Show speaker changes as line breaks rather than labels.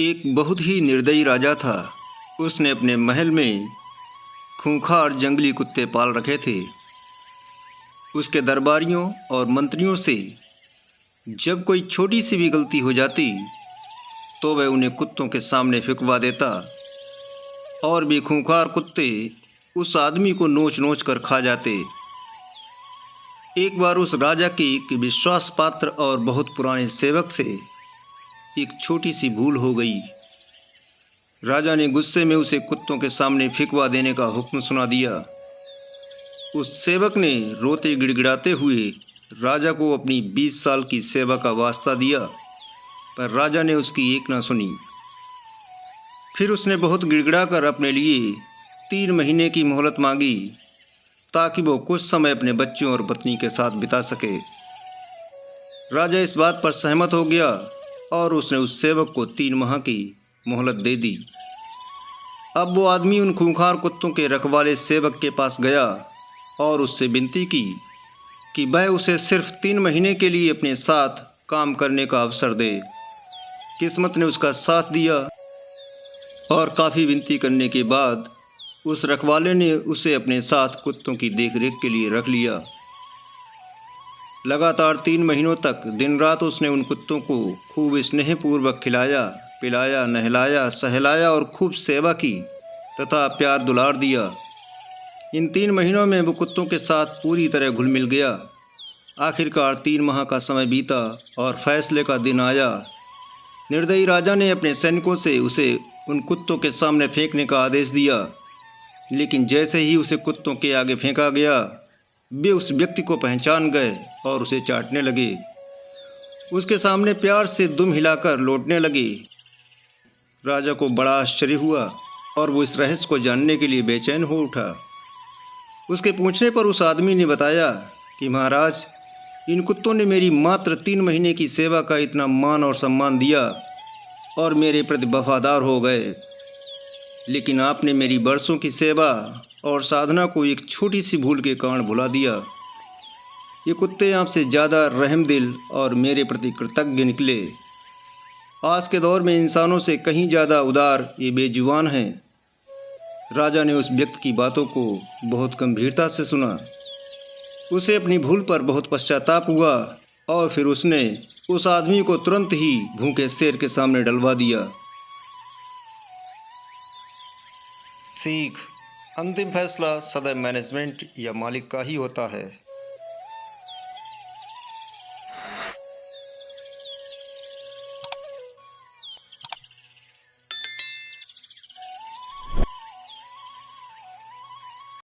एक बहुत ही निर्दयी राजा था। उसने अपने महल में खूंखार जंगली कुत्ते पाल रखे थे। उसके दरबारियों और मंत्रियों से जब कोई छोटी सी भी गलती हो जाती तो वह उन्हें कुत्तों के सामने फेंकवा देता और भी खूंखार कुत्ते उस आदमी को नोच नोच कर खा जाते। एक बार उस राजा के एक विश्वास पात्र और बहुत पुराने सेवक से एक छोटी सी भूल हो गई। राजा ने गुस्से में उसे कुत्तों के सामने फेंकवा देने का हुक्म सुना दिया। उस सेवक ने रोते गिड़गिड़ाते हुए राजा को अपनी 20 साल की सेवा का वास्ता दिया, पर राजा ने उसकी एक ना सुनी। फिर उसने बहुत गिड़गिड़ाकर अपने लिए 3 महीने की मोहलत मांगी ताकि वो कुछ समय अपने बच्चों और पत्नी के साथ बिता सके। राजा इस बात पर सहमत हो गया और उसने उस सेवक को 3 माह की मोहलत दे दी। अब वो आदमी उन खूंखार कुत्तों के रखवाले सेवक के पास गया और उससे विनती की कि वह उसे सिर्फ 3 महीने के लिए अपने साथ काम करने का अवसर दे। किस्मत ने उसका साथ दिया और काफ़ी विनती करने के बाद उस रखवाले ने उसे अपने साथ कुत्तों की देखरेख के लिए रख लिया। लगातार 3 महीनों तक दिन रात उसने उन कुत्तों को खूब स्नेहपूर्वक खिलाया, पिलाया, नहलाया, सहलाया और खूब सेवा की तथा प्यार दुलार दिया। इन 3 महीनों में वो कुत्तों के साथ पूरी तरह घुल मिल गया। आखिरकार 3 माह का समय बीता और फैसले का दिन आया। निर्दयी राजा ने अपने सैनिकों से उसे उन कुत्तों के सामने फेंकने का आदेश दिया, लेकिन जैसे ही उसे कुत्तों के आगे फेंका गया, वे उस व्यक्ति को पहचान गए और उसे चाटने लगे। उसके सामने प्यार से दुम हिलाकर लौटने लगे। राजा को बड़ा आश्चर्य हुआ और वो इस रहस्य को जानने के लिए बेचैन हो उठा। उसके पूछने पर उस आदमी ने बताया कि महाराज, इन कुत्तों ने मेरी मात्र 3 महीने की सेवा का इतना मान और सम्मान दिया और मेरे प्रति वफादार हो गए, लेकिन आपने मेरी बरसों की सेवा और साधना को एक छोटी सी भूल के कारण भुला दिया। ये कुत्ते आपसे ज़्यादा रहमदिल और मेरे प्रति कृतज्ञ निकले। आज के दौर में इंसानों से कहीं ज़्यादा उदार ये बेजुबान हैं। राजा ने उस व्यक्ति की बातों को बहुत गंभीरता से सुना। उसे अपनी भूल पर बहुत पश्चाताप हुआ और फिर उसने उस आदमी को तुरंत ही भूखे शेर के सामने डलवा दिया। सीख: अंतिम फैसला सदैव मैनेजमेंट या मालिक का ही होता है।